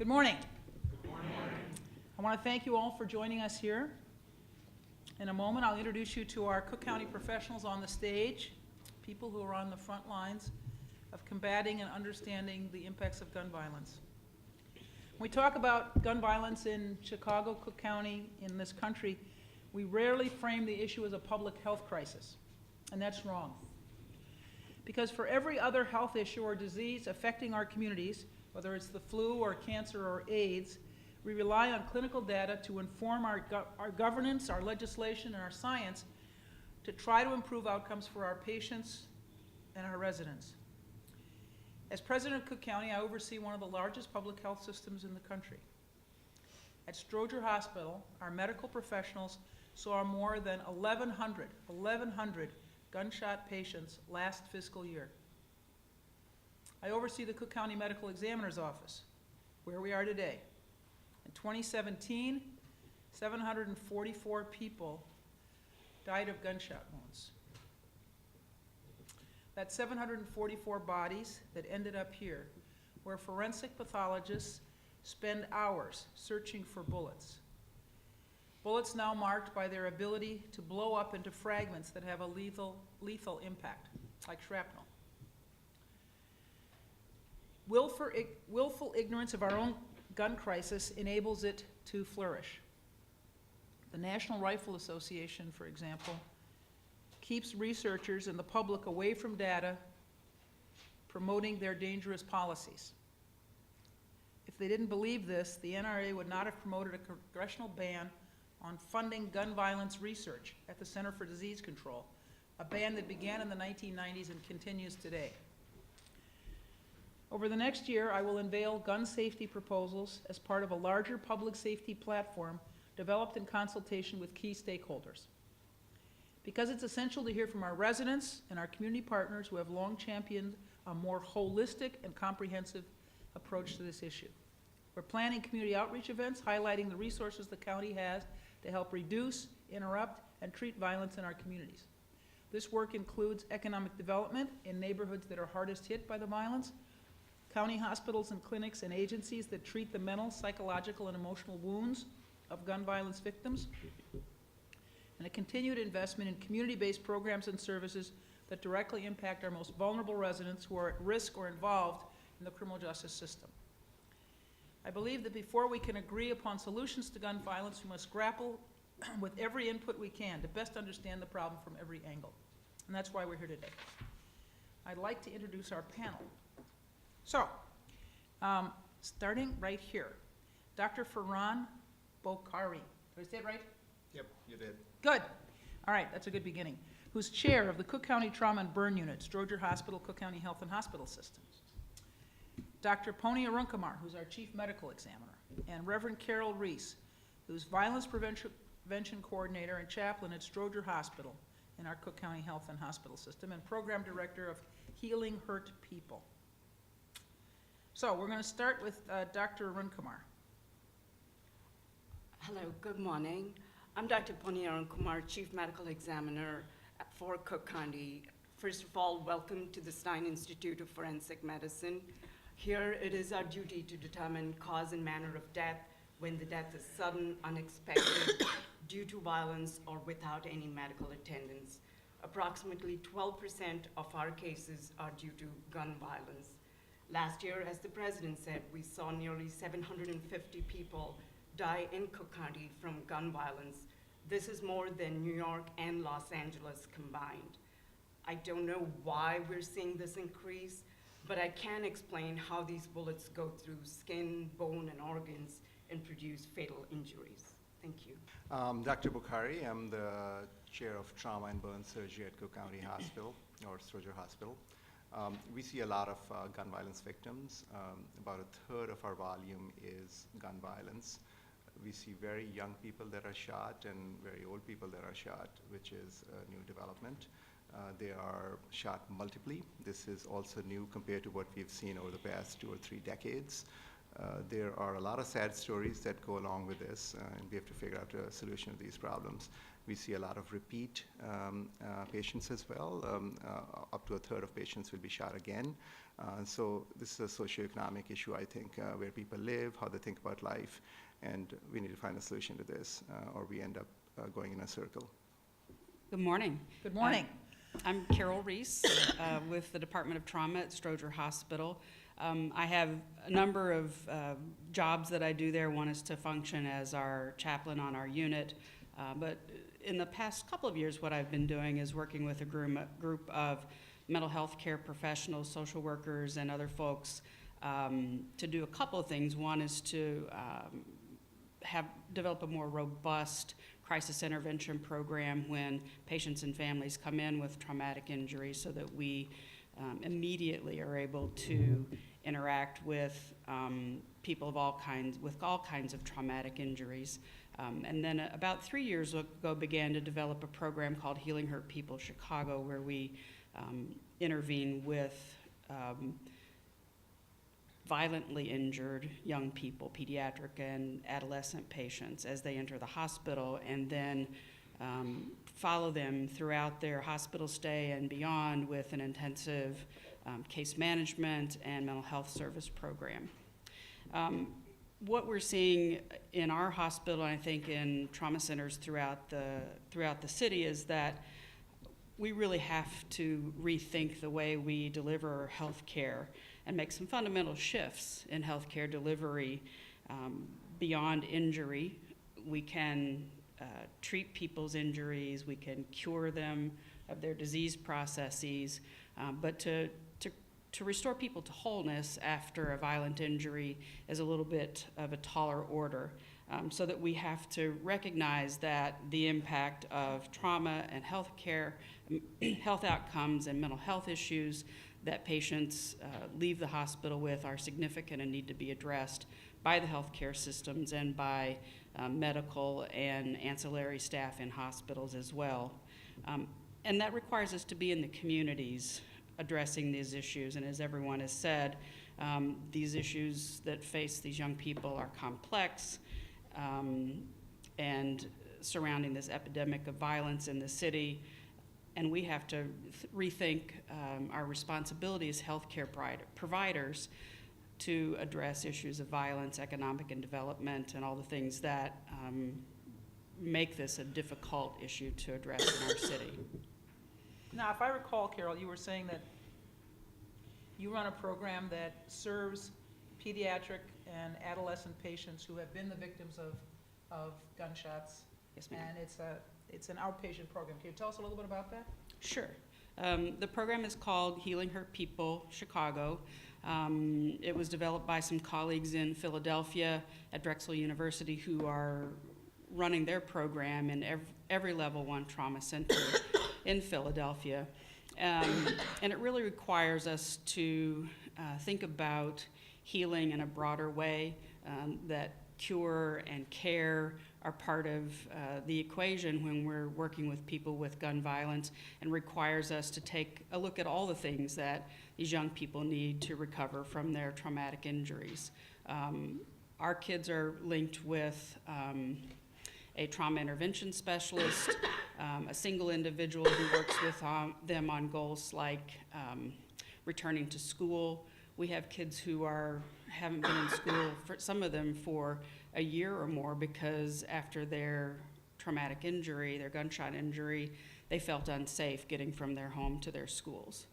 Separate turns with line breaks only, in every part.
Good morning. Good morning. I want to thank you all for joining us here. In a moment, I'll introduce you to our Cook County professionals on the stage, people who are on the front lines of combating and understanding the impacts of gun violence. When we talk about gun violence in Chicago, Cook County, in this country, we rarely frame the issue as a public health crisis, and that's wrong. Because for every other health issue or disease affecting our communities, whether it's the flu or cancer or AIDS, we rely on clinical data to inform our governance, our legislation, and our science to try to improve outcomes for our patients and our residents. As president of Cook County, I oversee one of the largest public health systems in the country. At Stroger Hospital, our medical professionals saw more than 1,100 gunshot patients last fiscal year. I oversee the Cook County Medical Examiner's Office, where we are today. In 2017, 744 people died of gunshot wounds. That's 744 bodies that ended up here, where forensic pathologists spend hours searching for bullets. Bullets now marked by their ability to blow up into fragments that have a lethal impact, like shrapnel. Willful ignorance of our own gun crisis enables it to flourish. The National Rifle Association, for example, keeps researchers and the public away from data, promoting their dangerous policies. If they didn't believe this, the NRA would not have promoted a congressional ban on funding gun violence research at the Center for Disease Control, a ban that began in the 1990s and continues today. Over the next year, I will unveil gun safety proposals as part of a larger public safety platform developed in consultation with key stakeholders. Because it's essential to hear from our residents and our community partners who have long championed a more holistic and comprehensive approach to this issue. We're planning community outreach events highlighting the resources the county has to help reduce, interrupt, and treat violence in our communities. This work includes economic development in neighborhoods that are hardest hit by the violence, county hospitals and clinics and agencies that treat the mental, psychological, and emotional wounds of gun violence victims, and a continued investment in community-based programs and services that directly impact our most vulnerable residents who are at risk or involved in the criminal justice system. I believe that before we can agree upon solutions to gun violence, we must grapple with every input we can to best understand the problem from every angle. And that's why we're here today. I'd like to introduce our panel. So, starting right here, Dr. Faran Bokhari. Did I say it right?
Yep, you did.
Good. All right, that's a good beginning. Who's chair of the Cook County Trauma and Burn Unit, Stroger Hospital, Cook County Health and Hospital System. Dr. Ponni Arunkumar, who's our chief medical examiner, and Reverend Carol Reese, who's violence prevention coordinator and chaplain at Stroger Hospital in our Cook County Health and Hospital System, and program director of Healing Hurt People. So we're going to start with Dr. Arunkumar.
Hello, good morning. I'm Dr. Ponni Arunkumar, Chief Medical Examiner for Cook County. First of all, welcome to the Stein Institute of Forensic Medicine. Here it is our duty to determine cause and manner of death when the death is sudden, unexpected, due to violence, or without any medical attendance. Approximately 12% of our cases are due to gun violence. Last year, as the president said, we saw nearly 750 people die in Cook County from gun violence. This is more than New York and Los Angeles combined. I don't know why we're seeing this increase, but I can explain how these bullets go through skin, bone, and organs and produce fatal injuries. Thank you.
Dr. Bokhari, I'm the chair of trauma and burn surgery at Cook County Hospital, or Stroger Hospital. We see a lot of gun violence victims. About a third of our volume is gun violence. We see very young people that are shot and very old people that are shot, which is a new development. They are shot multiply. This is also new compared to what we've seen over the past 2 or 3 decades. There are a lot of sad stories that go along with this, and we have to figure out a solution to these problems. We see a lot of repeat patients as well. Up to a third of patients will be shot again. So this is a socioeconomic issue, I think, where people live, how they think about life, and we need to find a solution to this, or we end up going in a circle.
Good morning.
Good morning.
I'm Carol Reese with the Department of Trauma at Stroger Hospital. I have a number of jobs that I do there. One is to function as our chaplain on our unit, but in the past couple of years what I've been doing is working with a group of mental health care professionals, social workers, and other folks to do a couple of things. One is to develop a more robust crisis intervention program when patients and families come in with traumatic injuries, so that we immediately are able to interact with people of all kinds, with all kinds of traumatic injuries. And then about 3 years ago began to develop a program called Healing Hurt People Chicago, where we intervene with violently injured young people, pediatric and adolescent patients, as they enter the hospital, and then follow them throughout their hospital stay and beyond with an intensive case management and mental health service program. What we're seeing in our hospital, and I think in trauma centers throughout the city, is that we really have to rethink the way we deliver health care and make some fundamental shifts in healthcare delivery. Beyond injury, we can treat people's injuries, we can cure them of their disease processes, but to restore people to wholeness after a violent injury is a little bit of a taller order. So that we have to recognize that the impact of trauma and healthcare, health outcomes and mental health issues that patients leave the hospital with are significant and need to be addressed by the healthcare systems and by medical and ancillary staff in hospitals as well. And that requires us to be in the communities addressing these issues. And as everyone has said, these issues that face these young people are complex, and surrounding this epidemic of violence in the city. And we have to rethink our responsibility as healthcare providers to address issues of violence, economic and development, and all the things that make this a difficult issue to address in our city.
Now, if I recall, Carol, you were saying that you run a program that serves pediatric and adolescent patients who have been the victims of gunshots.
Yes, ma'am.
And it's an outpatient program. Can you tell us a little bit about that?
Sure. The program is called Healing Hurt People Chicago. It was developed by some colleagues in Philadelphia at Drexel University who are running their program in every level 1 trauma center in Philadelphia. And it really requires us to think about healing in a broader way, that cure and care are part of the equation when we're working with people with gun violence, and requires us to take a look at all the things that these young people need to recover from their traumatic injuries. Our kids are linked with a trauma intervention specialist, a single individual who works with them on goals like returning to school. We have kids who haven't been in school, for some of them, for a year or more, because after their traumatic injury, their gunshot injury, they felt unsafe getting from their home to their schools.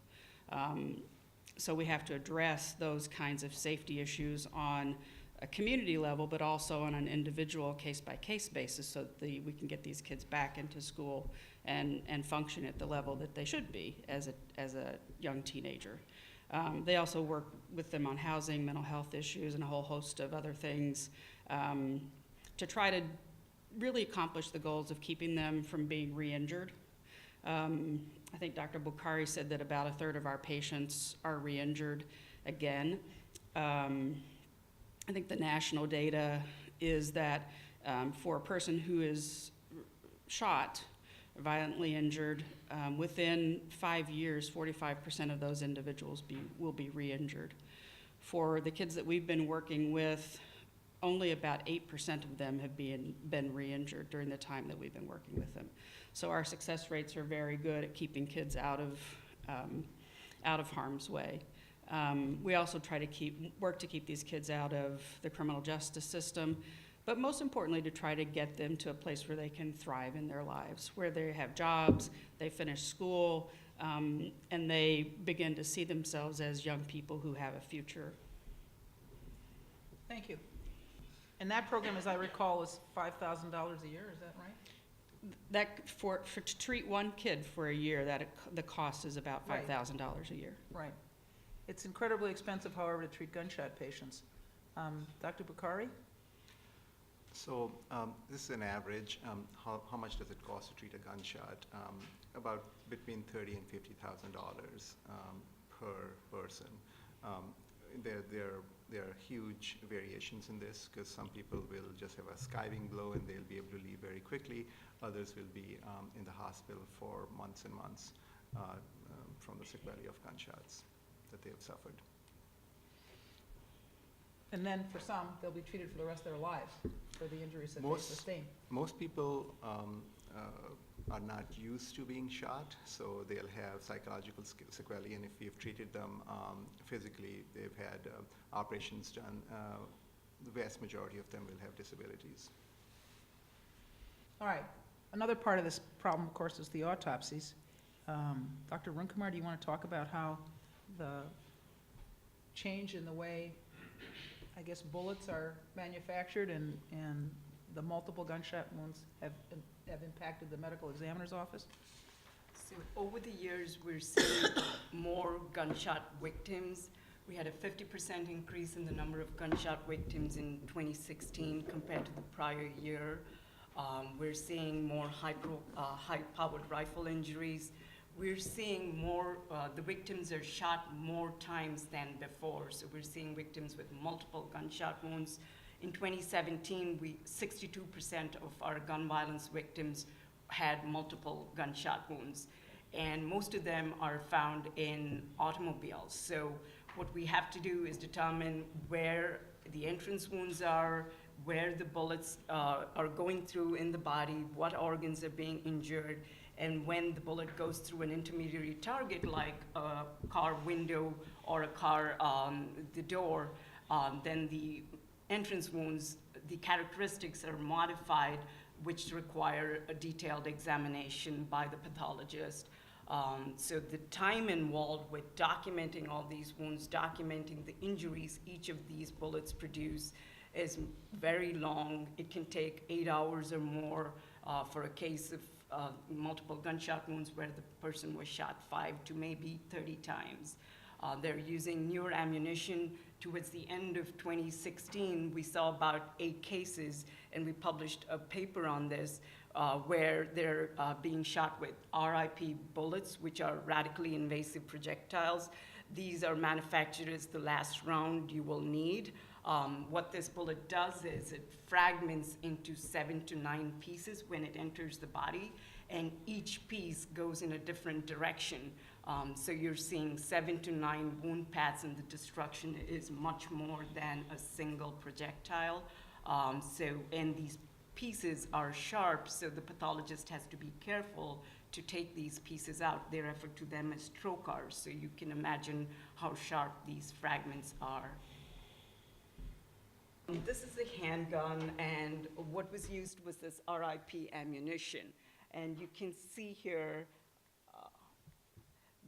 So we have to address those kinds of safety issues on a community level, but also on an individual case-by-case basis, so that we can get these kids back into school and function at the level that they should be as a young teenager. They also work with them on housing, mental health issues, and a whole host of other things to try to really accomplish the goals of keeping them from being re-injured. I think Dr. Bokhari said that about a third of our patients are re-injured again. I think the national data is that for a person who is shot, violently injured, within 5 years, 45% of those individuals will be re-injured. For the kids that we've been working with only about 8% of them have been re-injured during the time that we've been working with them. So our success rates are very good at keeping kids out of harm's way. We also try to work to keep these kids out of the criminal justice system, but most importantly, to try to get them to a place where they can thrive in their lives, where they have jobs, they finish school, and they begin to see themselves as young people who have a future.
Thank you. And that program, as I recall, is $5,000 a year, is that right?
That to treat one kid for a year, the cost is about
Right.
$5,000 a year.
Right. It's incredibly expensive, however, to treat gunshot patients. Dr. Bokhari?
So this is an average. How much does it cost to treat a gunshot? About between $30,000 and $50,000 per person. There are huge variations in this, because some people will just have a skiving blow and they'll be able to leave very quickly. Others will be in the hospital for months and months from the sequelae of gunshots that they have suffered.
And then for some, they'll be treated for the rest of their lives for the injuries that they sustain.
Most people are not used to being shot, so they'll have psychological sequelae, and if we've treated them physically, they've had operations done, the vast majority of them will have disabilities.
All right. Another part of this problem, of course, is the autopsies. Dr. Arunkumar, do you want to talk about how the change in the way, I guess, bullets are manufactured and the multiple gunshot wounds have impacted the medical examiner's office?
So over the years, we're seeing more gunshot victims. We had a 50% increase in the number of gunshot victims in 2016 compared to the prior year. We're seeing more high-powered rifle injuries. We're seeing more, the victims are shot more times than before. So we're seeing victims with multiple gunshot wounds. In 2017, 62% of our gun violence victims had multiple gunshot wounds. And most of them are found in automobiles. So what we have to do is determine where the entrance wounds are, where the bullets are going through in the body, what organs are being injured, and when the bullet goes through an intermediary target like a car window or a car, the door, then the entrance wounds, the characteristics are modified, which require a detailed examination by the pathologist. So the time involved with documenting all these wounds, documenting the injuries each of these bullets produce is very long. It can take 8 hours or more for a case of multiple gunshot wounds where the person was shot 5 to maybe 30 times. They're using newer ammunition. Towards the end of 2016, we saw about 8 cases, and we published a paper on this where they're being shot with RIP bullets, which are radically invasive projectiles. These are manufactured as the last round you will need. What this bullet does is it fragments into 7 to 9 pieces when it enters the body, and each piece goes in a different direction. So you're seeing 7 to 9 wound paths, and the destruction is much more than a single projectile. And these pieces are sharp, so the pathologist has to be careful to take these pieces out. They refer to them as trocars, so you can imagine how sharp these fragments are. This is a handgun, and what was used was this RIP ammunition. And you can see here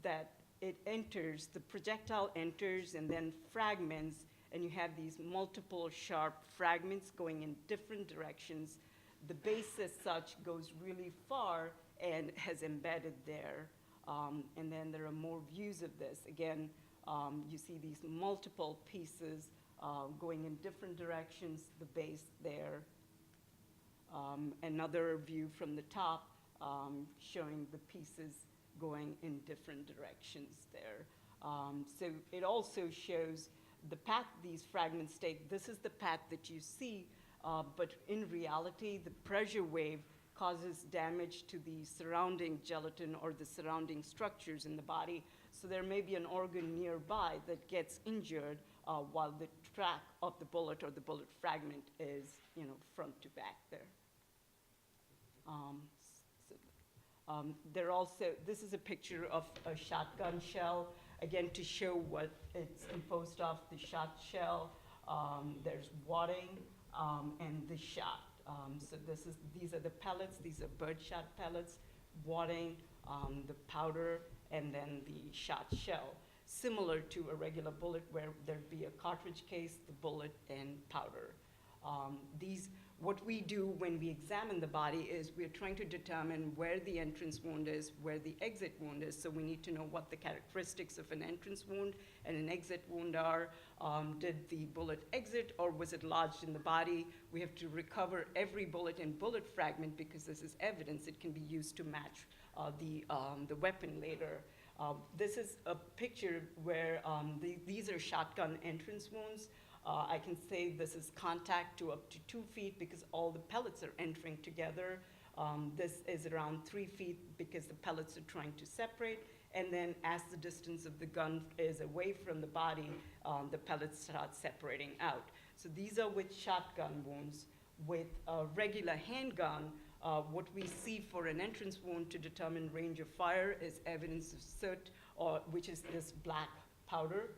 that it enters, the projectile enters and then fragments, and you have these multiple sharp fragments going in different directions. The base as such goes really far and has embedded there. And then there are more views of this. Again, you see these multiple pieces going in different directions, the base there. Another view from the top showing the pieces going in different directions there. So it also shows the path these fragments take. This is the path that you see, but in reality, the pressure wave causes damage to the surrounding gelatin or the surrounding structures in the body. So there may be an organ nearby that gets injured while the track of the bullet or the bullet fragment is, front to back there. This is a picture of a shotgun shell, again, to show what it's composed of, the shot shell. There's wadding and the shot. So these are the pellets. These are birdshot pellets, wadding, the powder, and then the shot shell. Similar to a regular bullet where there'd be a cartridge case, the bullet, and powder. What we do when we examine the body is we're trying to determine where the entrance wound is, where the exit wound is. So we need to know what the characteristics of an entrance wound and an exit wound are. Did the bullet exit or was it lodged in the body? We have to recover every bullet and bullet fragment because this is evidence. It can be used to match the weapon later. This is a picture where these are shotgun entrance wounds. I can say this is contact to up to 2 feet because all the pellets are entering together. This is around 3 feet because the pellets are trying to separate. And then as the distance of the gun is away from the body, the pellets start separating out. So these are with shotgun wounds. With a regular handgun, what we see for an entrance wound to determine range of fire is evidence of soot, which is this black powder.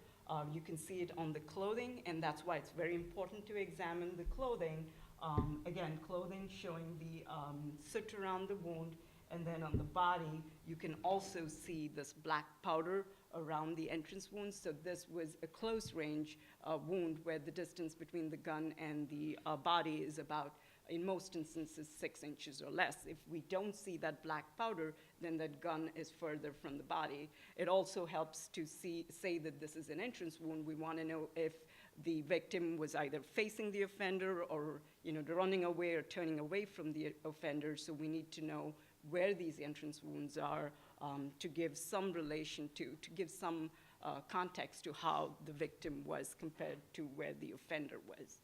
You can see it on the clothing, and that's why it's very important to examine the clothing. Again, clothing showing the soot around the wound, and then on the body, you can also see this black powder around the entrance wound. So this was a close range wound where the distance between the gun and the body is about, in most instances, 6 inches or less. If we don't see that black powder, then that gun is further from the body. It also helps to say that this is an entrance wound. We want to know if the victim was either facing the offender or running away or turning away from the offender. So we need to know where these entrance wounds are to give some relation to give some context to how the victim was compared to where the offender was.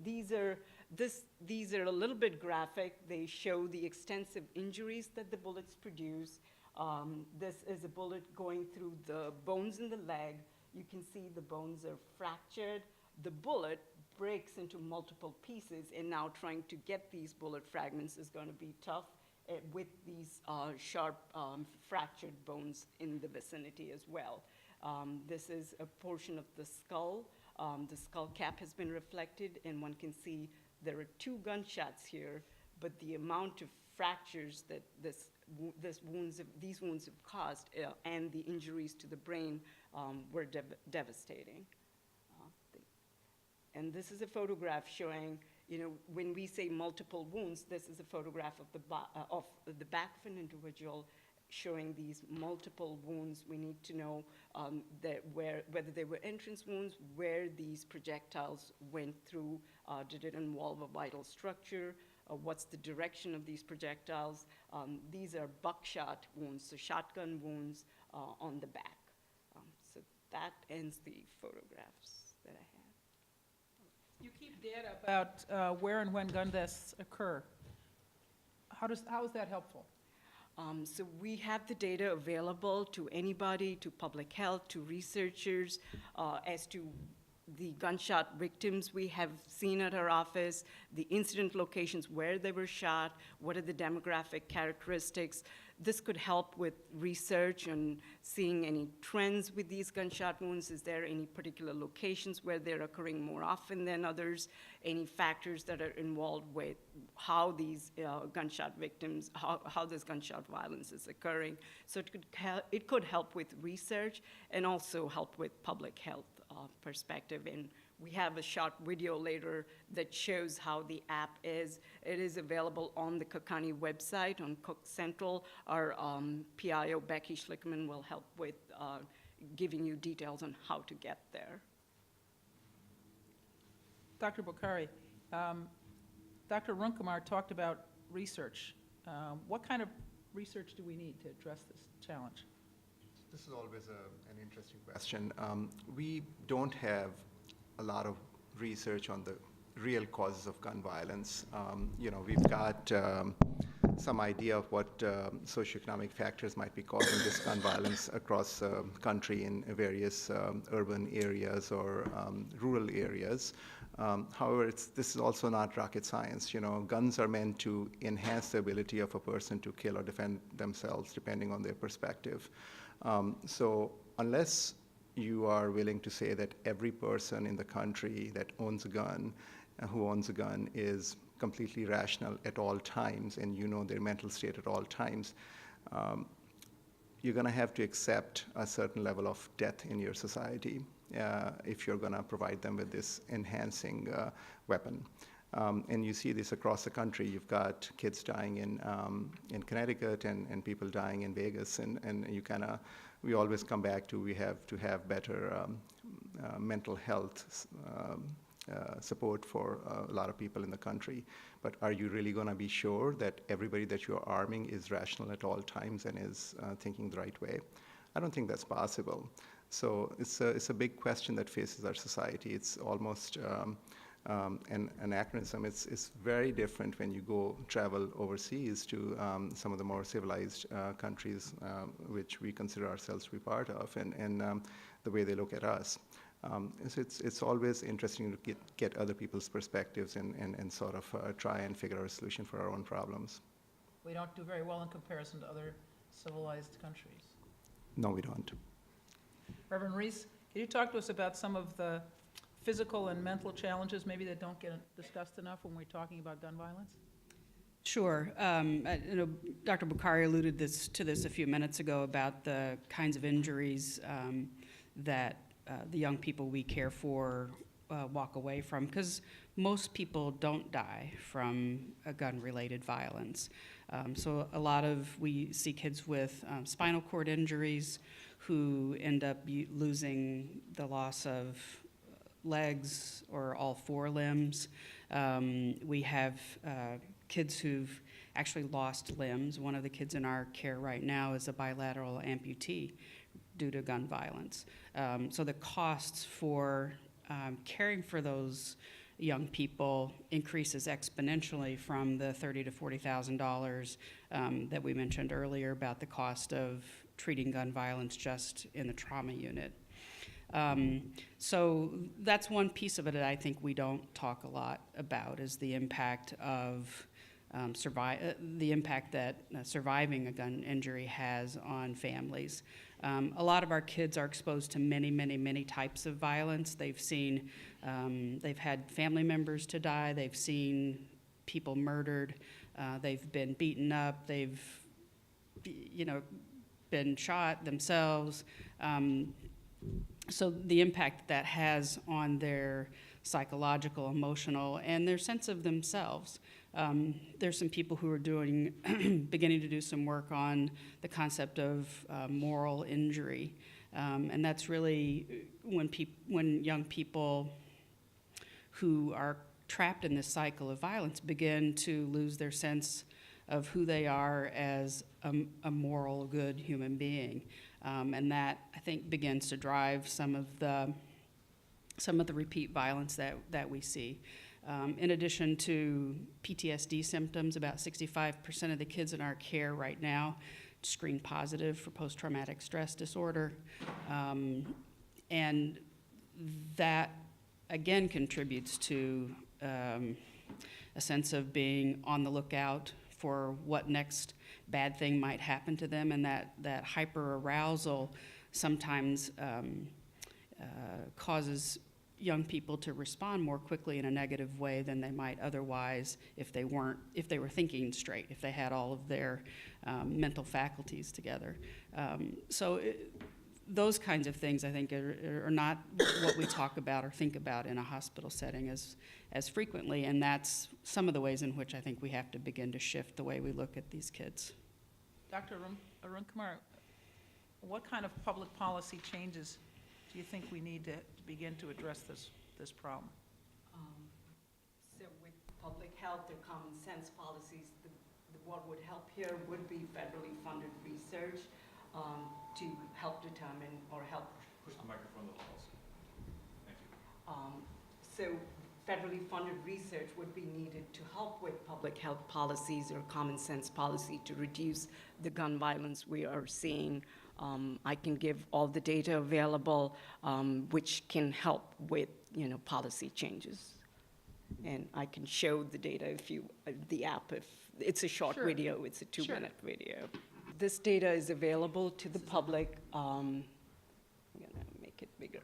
These are a little bit graphic. They show the extensive injuries that the bullets produce. This is a bullet going through the bones in the leg. You can see the bones are fractured. The bullet breaks into multiple pieces, and now trying to get these bullet fragments is going to be tough with these sharp fractured bones in the vicinity as well. This is a portion of the skull. The skull cap has been reflected, and one can see there are 2 gunshots here, but the amount of fractures that these wounds have caused and the injuries to the brain were devastating. And this is a photograph showing, when we say multiple wounds, this is a photograph of the back of an individual showing these multiple wounds. We need to know whether they were entrance wounds, where these projectiles went through. Did it involve a vital structure? What's the direction of these projectiles? These are buckshot wounds, so shotgun wounds on the back. So that ends the photographs that I have.
You keep data about where and when gun deaths occur. How is that helpful?
So we have the data available to anybody, to public health, to researchers, as to the gunshot victims we have seen at our office, the incident locations where they were shot, what are the demographic characteristics. This could help with research and seeing any trends with these gunshot wounds. Is there any particular locations where they're occurring more often than others? Any factors that are involved with how these gunshot victims, how this gunshot violence is occurring. So it could help with research and also help with public health perspective. And we have a short video later that shows how the app is. It is available on the Cook County website, on Cook Central. Our PIO, Becky Schlickman, will help with giving you details on how to get there.
Dr. Bokhari, Dr. Arunkumar talked about research. What kind of research do we need to address this challenge?
This is always an interesting question. We don't have a lot of research on the real causes of gun violence. We've got some idea of what socioeconomic factors might be causing this gun violence across the country in various urban areas or rural areas. However, this is also not rocket science. You know, guns are meant to enhance the ability of a person to kill or defend themselves, depending on their perspective. So unless you are willing to say that every person in the country that owns a gun, who owns a gun, is completely rational at all times, and you know their mental state at all times, you're going to have to accept a certain level of death in your society if you're going to provide them with this enhancing weapon. And you see this across the country. You've got kids dying in Connecticut and people dying in Vegas, and you we always come back to we have to have better mental health support for a lot of people in the country. But are you really going to be sure that everybody that you're arming is rational at all times and is thinking the right way? I don't think that's possible. So it's a big question that faces our society. It's almost an anachronism. It's very different when you travel overseas to some of the more civilized countries, which we consider ourselves to be part of, and the way they look at us. It's always interesting to get other people's perspectives and sort of try and figure out a solution for our own problems.
We don't do very well in comparison to other civilized countries.
No, we don't.
Reverend Reese, can you talk to us about some of the physical and mental challenges maybe that don't get discussed enough when we're talking about gun violence?
Sure. You know, Dr. Bokhari alluded to this a few minutes ago about the kinds of injuries that the young people we care for walk away from, because most people don't die from a gun-related violence. So we see kids with spinal cord injuries who end up losing the loss of legs or all four limbs. We have kids who've actually lost limbs. One of the kids in our care right now is a bilateral amputee due to gun violence. So the costs for caring for those young people increases exponentially from the $30,000 to $40,000 that we mentioned earlier about the cost of treating gun violence just in the trauma unit. So that's one piece of it that I think we don't talk a lot about, is the impact of the impact that surviving a gun injury has on families. A lot of our kids are exposed to many, many, many types of violence. They've seen, they've had family members to die. They've seen people murdered. They've been beaten up. They've, been shot themselves. So the impact that has on their psychological, emotional, and their sense of themselves. There's some people who are beginning to do some work on the concept of moral injury. And that's really when young people who are trapped in this cycle of violence begin to lose their sense of who they are as a moral, good human being. And that, I think, begins to drive some of the repeat violence that we see. In addition to PTSD symptoms, about 65% of the kids in our care right now screen positive for post-traumatic stress disorder. And that, again, contributes to a sense of being on the lookout for what next bad thing might happen to them, and that hyper-arousal sometimes causes young people to respond more quickly in a negative way than they might otherwise if they were thinking straight, if they had all of their mental faculties together. Those kinds of things, I think, are not what we talk about or think about in a hospital setting as frequently, and that's some of the ways in which I think we have to begin to shift the way we look at these kids.
Dr. Arunkumar, what kind of public policy changes do you think we need to begin to address this problem?
So with public health or common sense policies, what would help here would be federally funded research to help determine or help.
Push the microphone a little closer. Thank you.
So federally funded research would be needed to help with public health policies or common sense policy to reduce the gun violence we are seeing. I can give all the data available, which can help with, policy changes. And I can show the data the app, if it's a short
Sure.
video, it's a 2-minute
Sure.
video. This data is available to the public. I'm gonna make it bigger.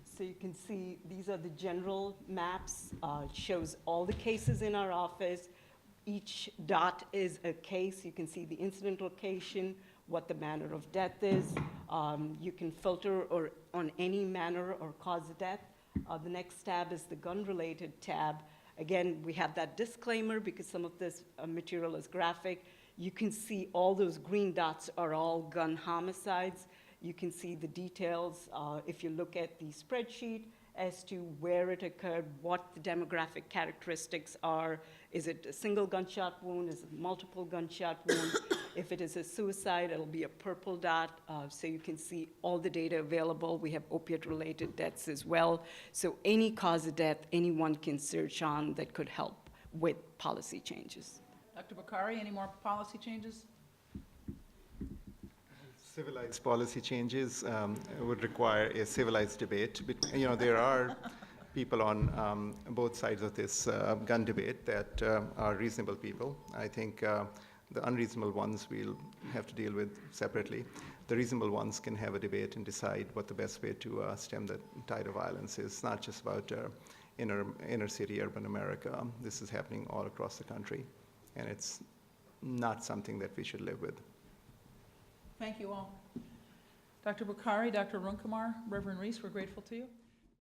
So you can see, these are the general maps. It shows all the cases in our office. Each dot is a case. You can see the incident location, what the manner of death is. You can filter on any manner or cause of death. The next tab is the gun-related tab. Again, we have that disclaimer because some of this material is graphic. You can see all those green dots are all gun homicides. You can see the details if you look at the spreadsheet as to where it occurred, what the demographic characteristics are. Is it a single gunshot wound? Is it multiple gunshot wound? If it is a suicide, it'll be a purple dot, so you can see all the data available. We have opiate-related deaths as well. So any cause of death, anyone can search on that could help with policy changes.
Dr. Bokhari, any more policy changes?
Civilized policy changes would require a civilized debate. There are people on both sides of this gun debate that are reasonable people. I think the unreasonable ones we'll have to deal with separately. The reasonable ones can have a debate and decide what the best way to stem the tide of violence is. It's not just about inner city, urban America. This is happening all across the country, and it's not something that we should live with.
Thank you all. Dr. Bokhari, Dr. Arunkumar, Reverend Reese, we're grateful to you.